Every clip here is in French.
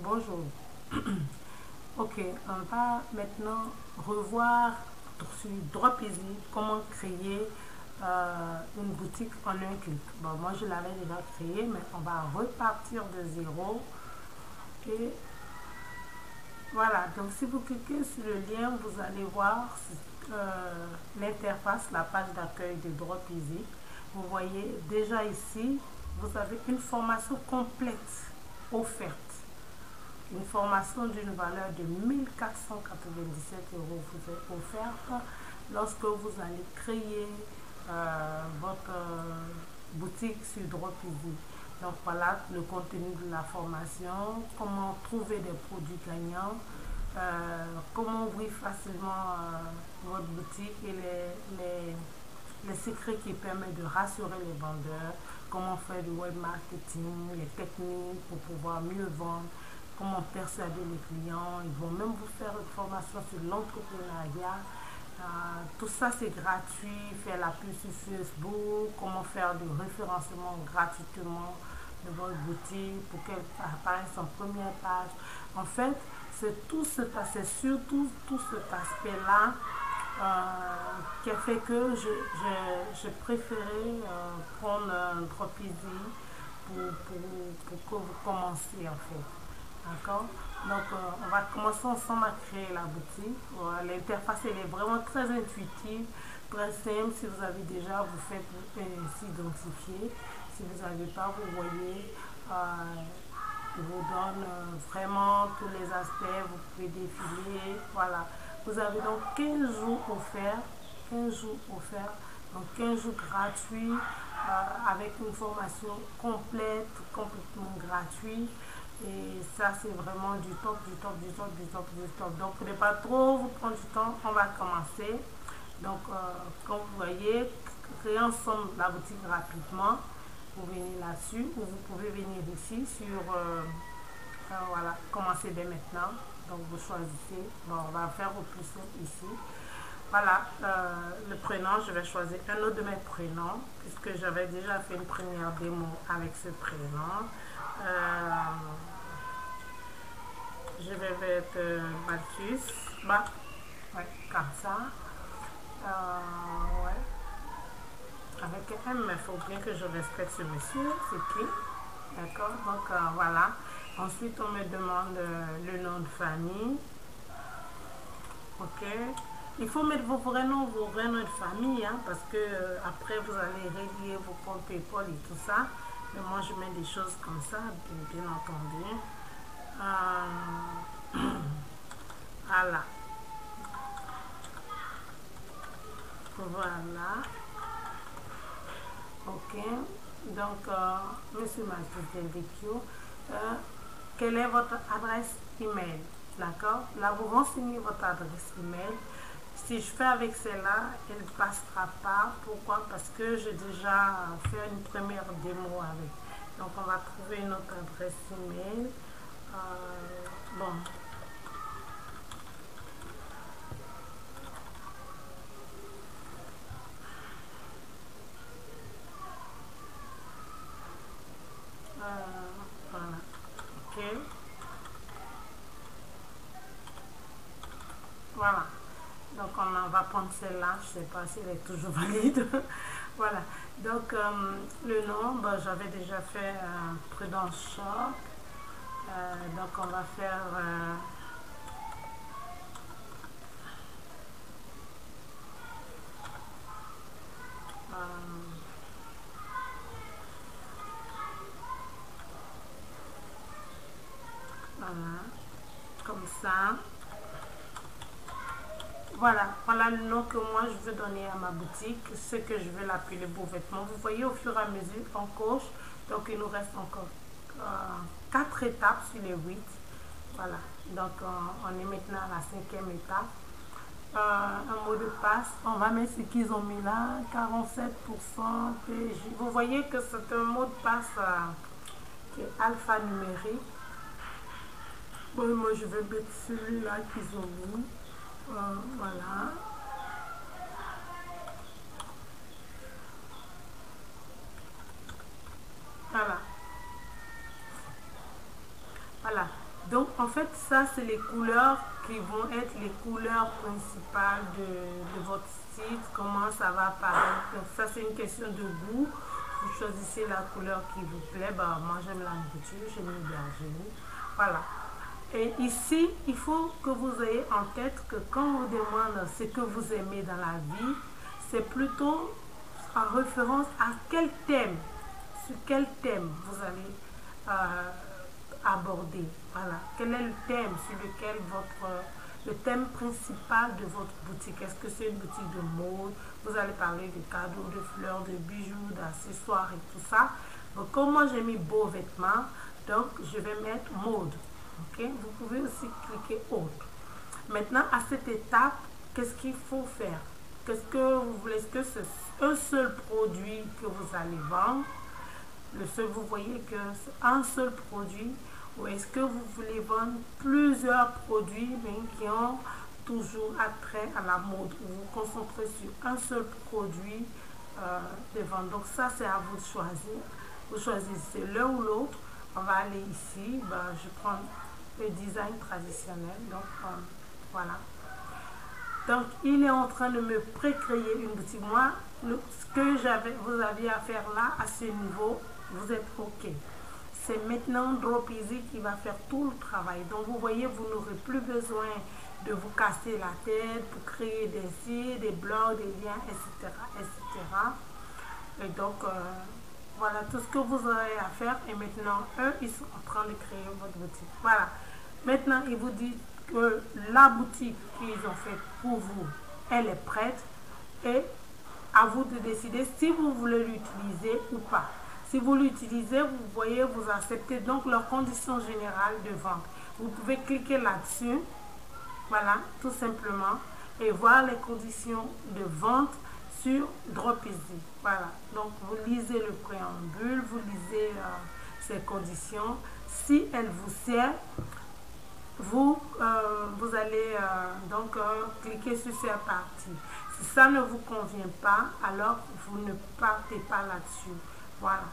Bonjour. Ok, on va maintenant revoir sur Dropeasy comment créer une boutique en un clic. Bon, moi je l'avais déjà créé, mais on va repartir de zéro. Et voilà, donc si vous cliquez sur le lien, vous allez voir l'interface, la page d'accueil de Dropeasy. Vous voyez déjà ici, vous avez une formation complète offerte. Une formation d'une valeur de 1497 € vous est offerte lorsque vous allez créer votre boutique sur Dropeasy. Donc voilà le contenu de la formation, comment trouver des produits gagnants, comment ouvrir facilement votre boutique et les secrets qui permettent de rassurer les vendeurs, comment faire du web marketing, les techniques pour pouvoir mieux vendre, comment persuader les clients. Ils vont même vous faire une formation sur l'entrepreneuriat. Tout ça c'est gratuit, faire la pub sur Facebook, comment faire du référencement gratuitement de votre boutique pour qu'elle apparaisse en première page. En fait, c'est surtout tout cet aspect-là qui a fait que j'ai préféré prendre un Dropeasy pour que vous commenciez en fait. D'accord. Donc, on va commencer ensemble à créer la boutique. Voilà, l'interface, elle est vraiment très intuitive, très simple. Si vous avez déjà, vous faites s'identifier. Si vous n'avez pas, vous voyez, il vous donne vraiment tous les aspects. Vous pouvez défiler. Voilà. Vous avez donc 15 jours offerts. 15 jours offerts. Donc, 15 jours gratuits avec une formation complète, complètement gratuite. Et ça, c'est vraiment du top, du top, du top, du top, du top. Donc, ne pas trop vous prendre du temps. On va commencer. Donc, comme vous voyez, créer ensemble la boutique rapidement. Vous venez là-dessus ou vous pouvez venir ici sur, voilà, commencer dès maintenant. Donc, vous choisissez. Bon, on va faire au plus simple ici. Voilà, le prénom, je vais choisir un autre de mes prénoms puisque j'avais déjà fait une première démo avec ce prénom. Je vais mettre Mathius, bah, ouais, comme ça. Ouais, avec un M, il faut bien que je respecte ce monsieur, c'est qui. D'accord, donc voilà. Ensuite, on me demande le nom de famille. Ok. Il faut mettre vos vrais noms de famille, hein, parce que après vous allez relier vos comptes PayPal et tout ça. Mais moi, je mets des choses comme ça, bien entendu. Voilà. Voilà. Ok. Donc, monsieur Mathieu Delvecchio, quelle est votre adresse email? D'accord. Là, vous renseignez votre adresse email. Si je fais avec celle-là, elle ne passera pas. Pourquoi? Parce que j'ai déjà fait une première démo avec. Donc, on va trouver une autre adresse email. Bon. Voilà. Ok. Voilà. Donc on va prendre celle-là. Je ne sais pas si elle est toujours valide. Voilà. Donc le nom, ben, j'avais déjà fait Prudence Shop. Donc on va faire voilà, comme ça. Voilà le nom que moi je veux donner à ma boutique, ce que je veux l'appeler Beaux Vêtements. Vous voyez au fur et à mesure en coche, donc il nous reste encore 4 étapes sur les 8. Voilà, donc on est maintenant à la 5e étape. Un mot de passe, on va mettre ce qu'ils ont mis là, 47% PJ. Vous voyez que c'est un mot de passe qui est alphanumérique. Bon, moi je vais mettre celui-là qu'ils ont mis. Voilà. Voilà. Voilà. Donc en fait, ça c'est les couleurs qui vont être les couleurs principales de votre site, comment ça va apparaître. Donc ça c'est une question de goût. Vous choisissez la couleur qui vous plaît. Bah, moi j'aime la nourriture, j'aime le berger. Voilà. Et ici, il faut que vous ayez en tête que quand on vous demande ce que vous aimez dans la vie, c'est plutôt en référence à quel thème, sur quel thème vous allez aborder. Voilà. Quel est le thème sur lequel le thème principal de votre boutique? Est-ce que c'est une boutique de mode? Vous allez parler de cadeaux, de fleurs, de bijoux, d'accessoires et tout ça. Donc, comme moi j'ai mis beaux vêtements, donc je vais mettre mode. Okay? Vous pouvez aussi cliquer autre. Maintenant, à cette étape, qu'est-ce qu'il faut faire? Qu'est-ce que vous voulez? Est-ce que c'est un seul produit que vous allez vendre? Le seul, vous voyez que c'est un seul produit, ou est-ce que vous voulez vendre plusieurs produits mais qui ont toujours attrait à la mode? Vous vous concentrez sur un seul produit de vente. Donc ça, c'est à vous de choisir. Vous choisissez l'un ou l'autre. On va aller ici. Ben, je prends le design traditionnel. Donc voilà. Donc il est en train de me pré-créer une boutique. Moi, ce que vous aviez à faire là, à ce niveau, vous êtes OK. C'est maintenant Dropeasy qui va faire tout le travail. Donc vous voyez, vous n'aurez plus besoin de vous casser la tête pour créer des sites, des blogs, des liens, etc. etc. Et donc, voilà tout ce que vous aurez à faire. Et maintenant, eux, ils sont en train de créer votre boutique. Voilà. Maintenant, ils vous disent que la boutique qu'ils ont faite pour vous, elle est prête. Et à vous de décider si vous voulez l'utiliser ou pas. Si vous l'utilisez, vous voyez, vous acceptez donc leurs conditions générales de vente. Vous pouvez cliquer là-dessus, voilà, tout simplement, et voir les conditions de vente sur Dropeasy. Voilà, donc vous lisez le préambule, vous lisez ces conditions. Si elles vous servent, vous allez donc cliquer sur cette partie. Si ça ne vous convient pas, alors vous ne partez pas là-dessus. Voilà.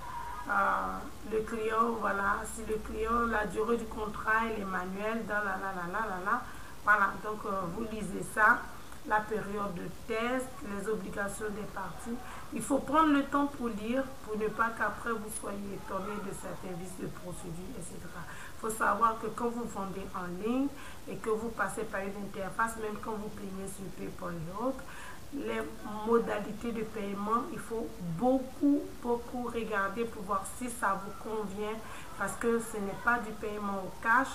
Le client, voilà, si le client, la durée du contrat, elle est manuelle, voilà, donc vous lisez ça, la période de test, les obligations des parties. Il faut prendre le temps pour lire, pour ne pas qu'après vous soyez étonné de certains vices de procédure, etc. Il faut savoir que quand vous vendez en ligne et que vous passez par une interface, même quand vous payez sur PayPal et autres, les modalités de paiement, il faut beaucoup regarder pour voir si ça vous convient, parce que ce n'est pas du paiement au cash.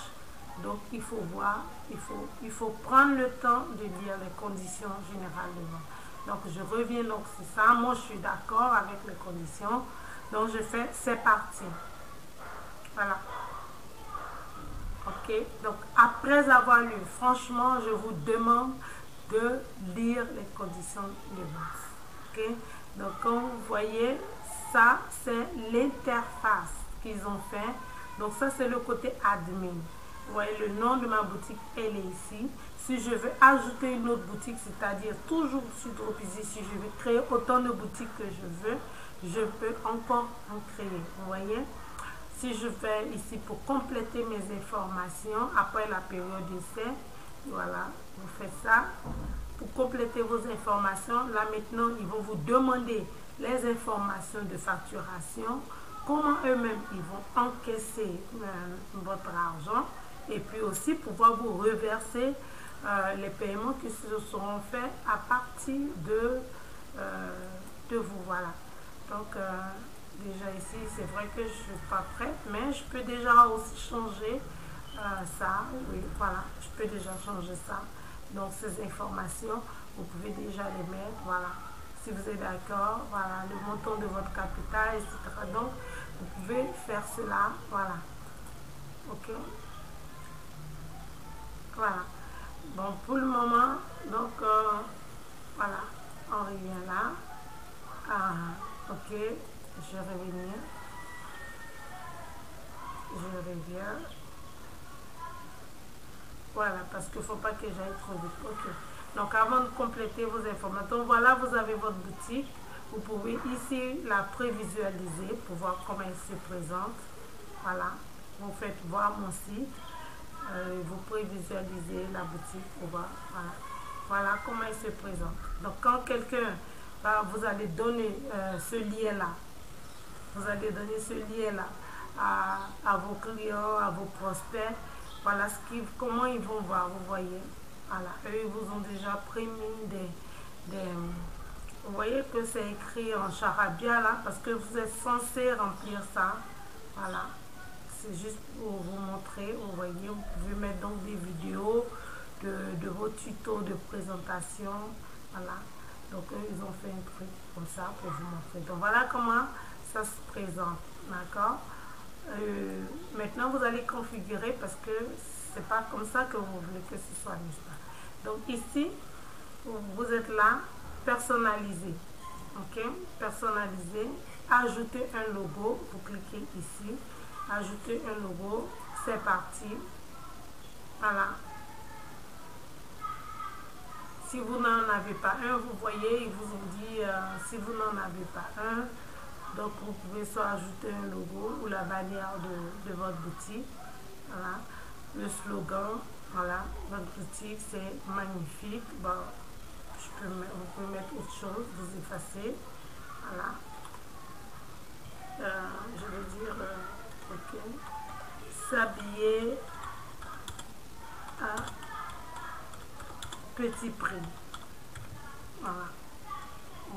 Donc il faut voir, il faut prendre le temps de lire les conditions générales de vente. Donc je reviens donc sur ça. Moi je suis d'accord avec les conditions, donc je fais c'est parti. Voilà. Ok, donc après avoir lu, franchement je vous demande de lire les conditions de vente. Ok, donc comme vous voyez, ça c'est l'interface qu'ils ont fait. Donc ça c'est le côté admin. Vous voyez, le nom de ma boutique, elle est ici. Si je veux ajouter une autre boutique, c'est-à-dire toujours sur Dropeasy, si je veux créer autant de boutiques que je veux, je peux encore en créer. Vous voyez, si je vais ici pour compléter mes informations après la période d'essai, voilà, vous faites ça. Pour compléter vos informations, là maintenant, ils vont vous demander les informations de facturation, comment eux-mêmes ils vont encaisser votre argent, et puis aussi pouvoir vous reverser les paiements qui se seront faits à partir de vous. Voilà. Donc, déjà ici, c'est vrai que je ne suis pas prête, mais je peux déjà aussi changer ça. Oui, voilà, je peux déjà changer ça. Donc, ces informations, vous pouvez déjà les mettre. Voilà. Si vous êtes d'accord, voilà, le montant de votre capital, etc. Donc, vous pouvez faire cela. Voilà. OK. Voilà. Bon, pour le moment, donc, voilà, on revient là. OK, je vais revenir. Je reviens. Voilà, parce qu'il ne faut pas que j'aille trop vite. OK. Donc, avant de compléter vos informations, voilà, vous avez votre boutique. Vous pouvez ici la prévisualiser pour voir comment elle se présente. Voilà, vous faites voir mon site. Vous pouvez visualiser la boutique au bas. Voilà, voilà comment il se présente. Donc quand quelqu'un, vous allez donner ce lien-là, vous allez donner ce lien-là à vos clients, à vos prospects. Voilà comment ils vont voir, vous voyez. Voilà, eux, ils vous ont déjà prémis des vous voyez que c'est écrit en charabia là, parce que vous êtes censé remplir ça. Voilà, c'est juste pour vous montrer. Vous voyez, vous pouvez mettre donc des vidéos de vos tutos de présentation. Voilà, donc eux, ils ont fait un truc comme ça pour vous montrer. Donc voilà comment ça se présente, d'accord. Maintenant vous allez configurer, parce que c'est pas comme ça que vous voulez que ce soit, n'est-ce pas. Donc ici vous êtes là, personnaliser, ok, personnaliser, ajouter un logo, vous cliquez ici, ajouter un logo, c'est parti. Voilà, si vous n'en avez pas un, vous voyez, ils vous ont dit si vous n'en avez pas un, donc vous pouvez soit ajouter un logo ou la bannière de votre boutique. Voilà, le slogan, voilà, votre boutique c'est magnifique. Bon, vous pouvez mettre autre chose, vous effacez. Voilà, je vais dire ok, s'habiller à petit prix. Voilà,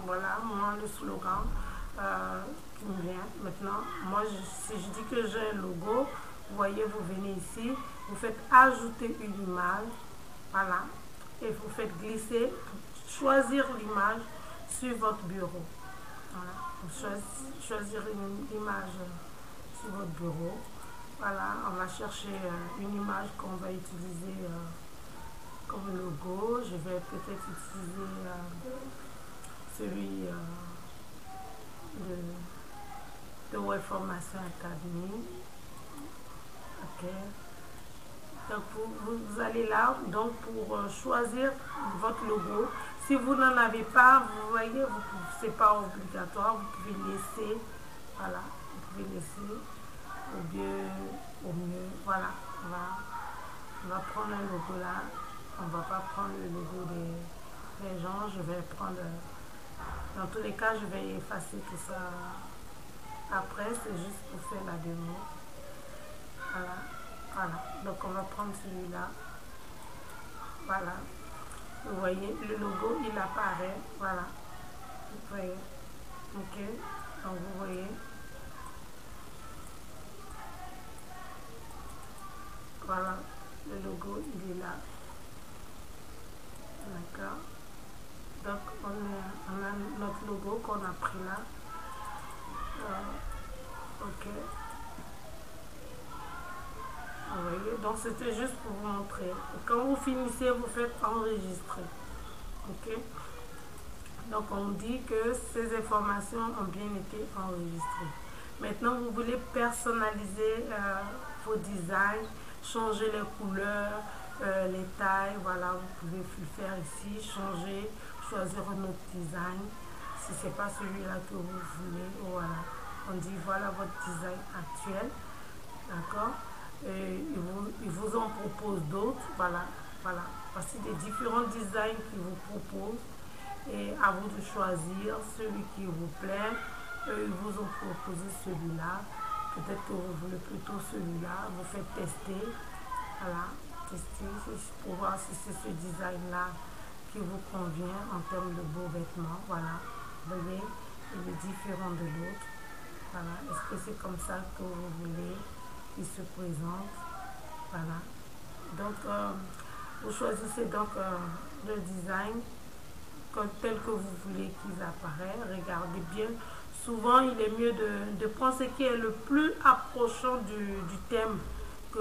voilà moi le slogan qui me vient maintenant. Moi si je dis que j'ai un logo, vous voyez, vous venez ici, vous faites ajouter une image. Voilà, et vous faites glisser, choisir l'image sur votre bureau. Voilà, vous choisir une image sur votre bureau. Voilà, on va chercher une image qu'on va utiliser comme logo. Je vais peut-être utiliser celui de Web Formation Academy. Ok, donc vous allez là donc pour choisir votre logo. Si vous n'en avez pas, vous voyez, c'est pas obligatoire, vous pouvez laisser. Voilà, vous pouvez laisser au mieux. Voilà, on va prendre un logo là. On va pas prendre le logo des gens. Je vais prendre, dans tous les cas, je vais effacer tout ça après. C'est juste pour faire la démo. Voilà, voilà. Donc on va prendre celui-là. Voilà. Vous voyez, le logo, il apparaît. Voilà. Vous voyez. Ok. Donc vous voyez. Voilà. Le logo, il est là. D'accord. Donc on a notre logo qu'on a pris là. Ok. Vous voyez, donc c'était juste pour vous montrer. Quand vous finissez, vous faites enregistrer. Ok. Donc on dit que ces informations ont bien été enregistrées. Maintenant vous voulez personnaliser vos designs, changer les couleurs, les tailles. Voilà, vous pouvez le faire ici, changer, choisir un autre design. Si ce n'est pas celui-là que vous voulez, voilà. On dit voilà votre design actuel. D'accord. Ils vous en proposent d'autres. Voilà, voilà. Voici des différents designs qu'ils vous proposent. Et à vous de choisir celui qui vous plaît. Ils vous ont proposé celui-là. Peut-être que vous voulez plutôt celui-là. Vous faites tester. Voilà, tester pour voir si c'est ce design-là qui vous convient en termes de beaux vêtements. Voilà, vous voyez, il est différent de l'autre. Voilà, est-ce que c'est comme ça que vous voulez qu'il se présente? Voilà, donc vous choisissez donc le design tel que vous voulez qu'il apparaisse. Regardez bien, souvent il est mieux de prendre ce qui est le plus approchant du thème que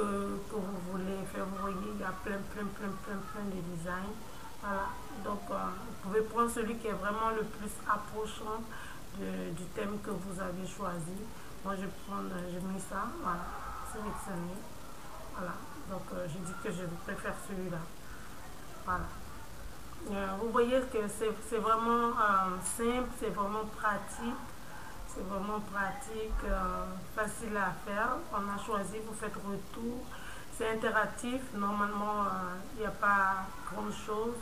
vous voulez faire. Vous voyez, il y a plein de designs. Voilà, donc vous pouvez prendre celui qui est vraiment le plus approchant du thème que vous avez choisi. Moi je mets ça, voilà, sélectionner. Voilà, donc je dis que je préfère celui-là. Voilà. Vous voyez que c'est vraiment simple, c'est vraiment pratique. C'est vraiment pratique, facile à faire. On a choisi, vous faites retour. C'est interactif. Normalement, il n'y a pas grand chose.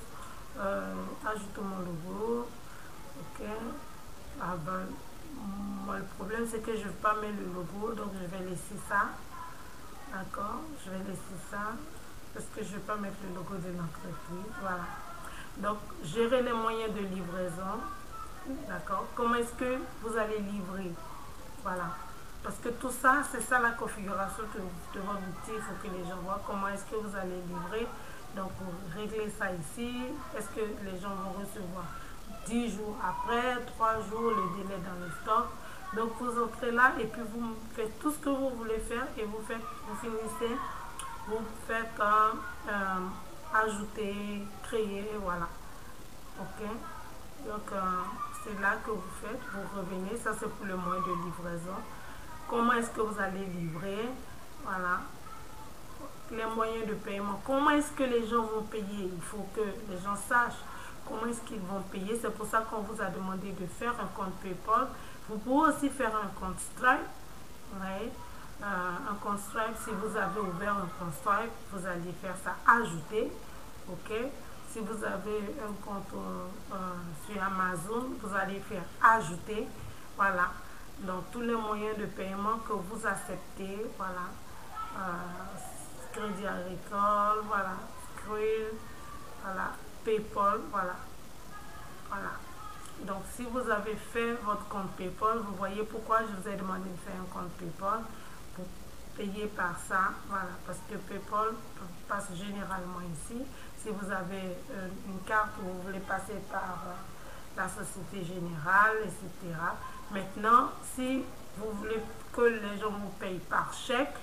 Ajoute mon logo. Ok. Ah ben, moi, le problème, c'est que je ne veux pas mettre le logo. Donc, je vais laisser ça. D'accord. Je vais laisser ça. Parce que je ne vais pas mettre le logo de l'entreprise. Voilà. Donc, gérer les moyens de livraison. D'accord. Comment est-ce que vous allez livrer? Voilà. Parce que tout ça, c'est ça la configuration de votre outil. Il faut que les gens voient comment est-ce que vous allez livrer. Donc, vous réglez ça ici. Est-ce que les gens vont recevoir 10 jours après, 3 jours, le délai dans le stock. Donc, vous entrez là et puis vous faites tout ce que vous voulez faire et vous finissez, vous faites ajouter, créer, voilà. Ok. Donc, c'est là que vous faites, vous revenez. Ça, c'est pour le moyen de livraison. Comment est-ce que vous allez livrer? Voilà. Les moyens de paiement. Comment est-ce que les gens vont payer? Il faut que les gens sachent comment est-ce qu'ils vont payer. C'est pour ça qu'on vous a demandé de faire un compte PayPal. Vous pouvez aussi faire un compte Stripe. Ouais. Un compte Stripe, si vous avez ouvert un compte Stripe, vous allez faire ça, ajouter. Ok. Si vous avez un compte sur Amazon, vous allez faire ajouter. Voilà. Donc, tous les moyens de paiement que vous acceptez, voilà. Crédit agricole, voilà. Skrill, voilà. PayPal, voilà. Voilà. Donc, si vous avez fait votre compte PayPal, vous voyez pourquoi je vous ai demandé de faire un compte PayPal pour payer par ça. Voilà. Parce que PayPal passe généralement ici. Si vous avez une carte où vous voulez passer par la Société Générale, etc. Maintenant, si vous voulez que les gens vous payent par chèque,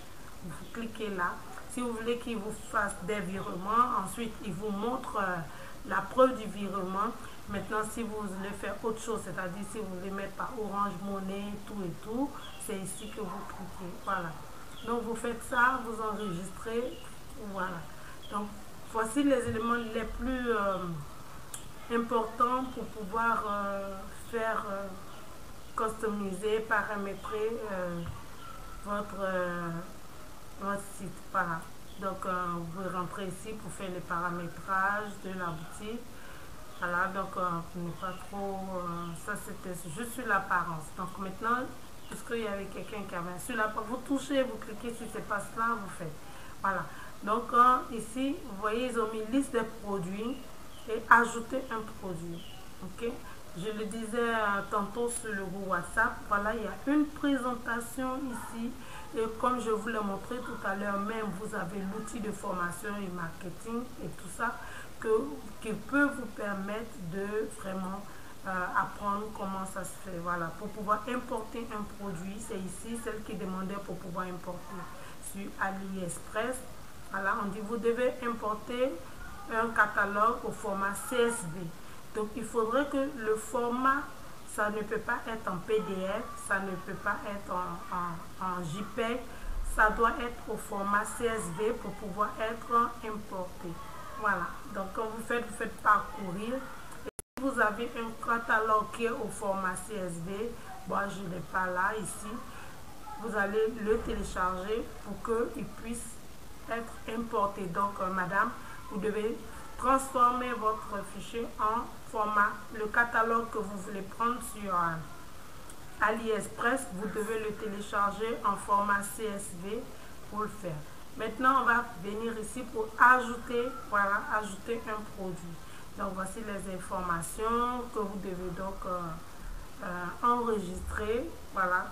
vous cliquez là. Si vous voulez qu'ils vous fassent des virements, ensuite, ils vous montrent la preuve du virement. Maintenant, si vous voulez faire autre chose, c'est-à-dire si vous voulez mettre par Orange Money, tout et tout, c'est ici que vous cliquez. Voilà. Donc, vous faites ça, vous enregistrez. Voilà. Donc, voici les éléments les plus importants pour pouvoir faire customiser, paramétrer votre site. Voilà. Donc, vous pouvez rentrer ici pour faire les paramétrages de la boutique. Voilà, donc pour ne pas trop... ça, c'était juste sur l'apparence. Donc, maintenant, puisqu'il y avait quelqu'un qui avait sur l'apparence, vous touchez, vous cliquez sur ces passes-là, vous faites. Voilà. Donc, ici, vous voyez, ils ont mis liste des produits et ajouter un produit. Ok. Je le disais tantôt sur le groupe WhatsApp. Voilà, il y a une présentation ici. Et comme je vous l'ai montré tout à l'heure, même vous avez l'outil de formation et marketing et tout ça qui peut vous permettre de vraiment apprendre comment ça se fait. Voilà, pour pouvoir importer un produit, c'est ici celle qui demandait pour pouvoir importer sur AliExpress. Voilà, on dit vous devez importer un catalogue au format CSV. Donc, il faudrait que le format, ça ne peut pas être en PDF, ça ne peut pas être en JPEG, ça doit être au format CSV pour pouvoir être importé. Voilà, donc quand vous faites parcourir. Et si vous avez un catalogue qui est au format CSV, moi je ne l'ai pas là, ici, vous allez le télécharger pour qu'il puisse être importé. Donc, madame, vous devez transformer votre fichier en format, le catalogue que vous voulez prendre sur AliExpress, vous devez le télécharger en format CSV pour le faire. Maintenant, on va venir ici pour ajouter, voilà, ajouter un produit. Donc, voici les informations que vous devez donc enregistrer. Voilà.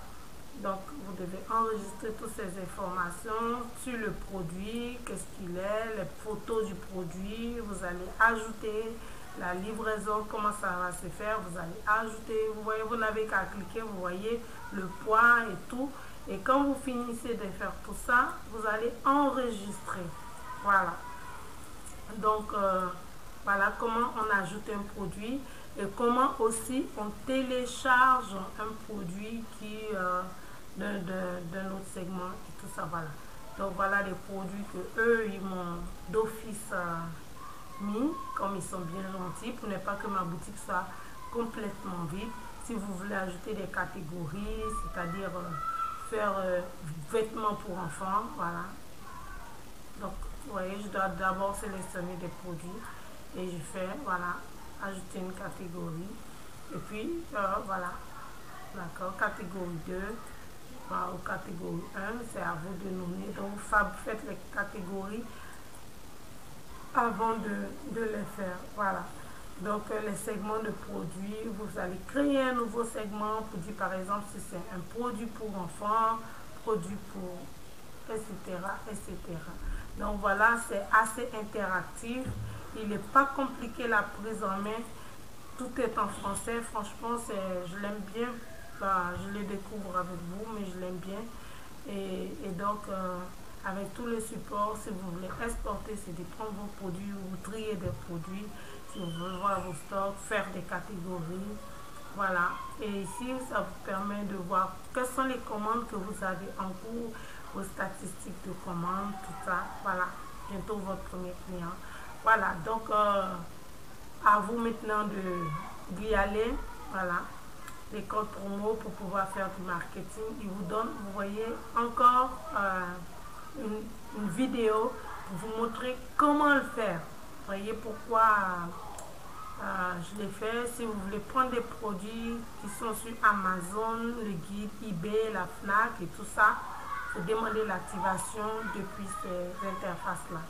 Donc, vous devez enregistrer toutes ces informations sur le produit, qu'est-ce qu'il est, les photos du produit. Vous allez ajouter la livraison, comment ça va se faire. Vous allez ajouter, vous voyez, vous n'avez qu'à cliquer, vous voyez le poids et tout. Et quand vous finissez de faire tout ça, vous allez enregistrer. Voilà. Donc, voilà comment on ajoute un produit et comment aussi on télécharge un produit qui d'un autre segment et tout ça. Voilà. Donc, voilà les produits que eux, ils m'ont d'office mis, comme ils sont bien gentils, pour ne pas que ma boutique soit complètement vide. Si vous voulez ajouter des catégories, c'est-à-dire faire vêtements pour enfants, voilà. Vous voyez, je dois d'abord sélectionner des produits et je fais, voilà, ajouter une catégorie. Et puis, voilà, d'accord, catégorie 2 ou catégorie 1, c'est à vous de nommer. Donc, faites les catégories avant de les faire. Voilà. Donc, les segments de produits, vous allez créer un nouveau segment pour dire, par exemple, si c'est un produit pour enfants, produit pour, etc., etc. Donc, voilà, c'est assez interactif. Il n'est pas compliqué la prise en main. Tout est en français. Franchement, je l'aime bien. Bah, je le découvre avec vous, mais je l'aime bien. Et donc, avec tous les supports, si vous voulez exporter, c'est de prendre vos produits ou trier des produits. Si vous voulez voir vos stocks, faire des catégories. Voilà. Et ici, ça vous permet de voir quelles sont les commandes que vous avez en cours, vos statistiques de commandes, tout ça. Voilà. Bientôt votre premier client. Voilà. Donc, à vous maintenant d'y aller. Voilà. Les codes promo pour pouvoir faire du marketing. Il vous donne, vous voyez, encore une vidéo pour vous montrer comment le faire. Vous voyez pourquoi je l'ai fait. Si vous voulez prendre des produits qui sont sur Amazon, le guide eBay, la Fnac et tout ça, vous demandez l'activation depuis ces interfaces-là.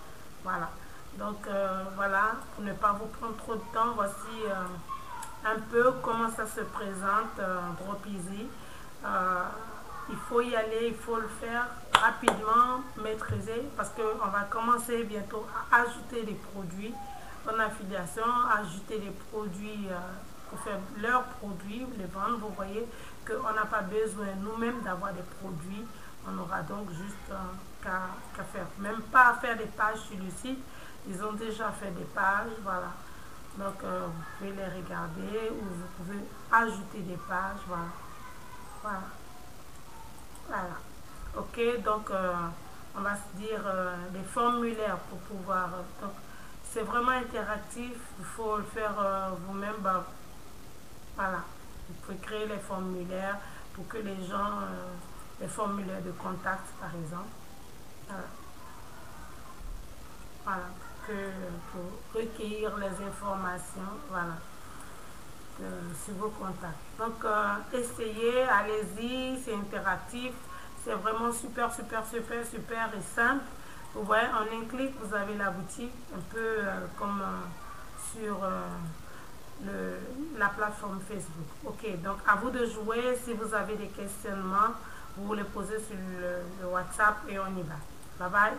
Voilà. Donc voilà, pour ne pas vous prendre trop de temps, voici un peu comment ça se présente Dropeasy. Il faut y aller, il faut le faire rapidement, maîtriser, parce qu'on va commencer bientôt à ajouter des produits en affiliation, ajouter des produits pour faire leurs produits, les vendre. Vous voyez qu'on n'a pas besoin nous-mêmes d'avoir des produits, on aura donc juste qu'à faire, même pas à faire des pages sur le site, ils ont déjà fait des pages, voilà. Donc, vous pouvez les regarder ou vous pouvez ajouter des pages. Voilà. Voilà. Voilà. Ok, donc, on va se dire des formulaires pour pouvoir. Donc, c'est vraiment interactif. Il faut le faire vous-même. Bah, voilà. Vous pouvez créer les formulaires pour que les gens. Les formulaires de contact, par exemple. Voilà. Voilà. Pour recueillir les informations, voilà, sur vos contacts. Donc, essayez, allez-y, c'est interactif, c'est vraiment super, super, super, super et simple. Vous voyez, en un clic, vous avez la boutique, un peu comme sur la plateforme Facebook. Ok, donc à vous de jouer. Si vous avez des questionnements, vous les posez sur le WhatsApp et on y va. Bye bye.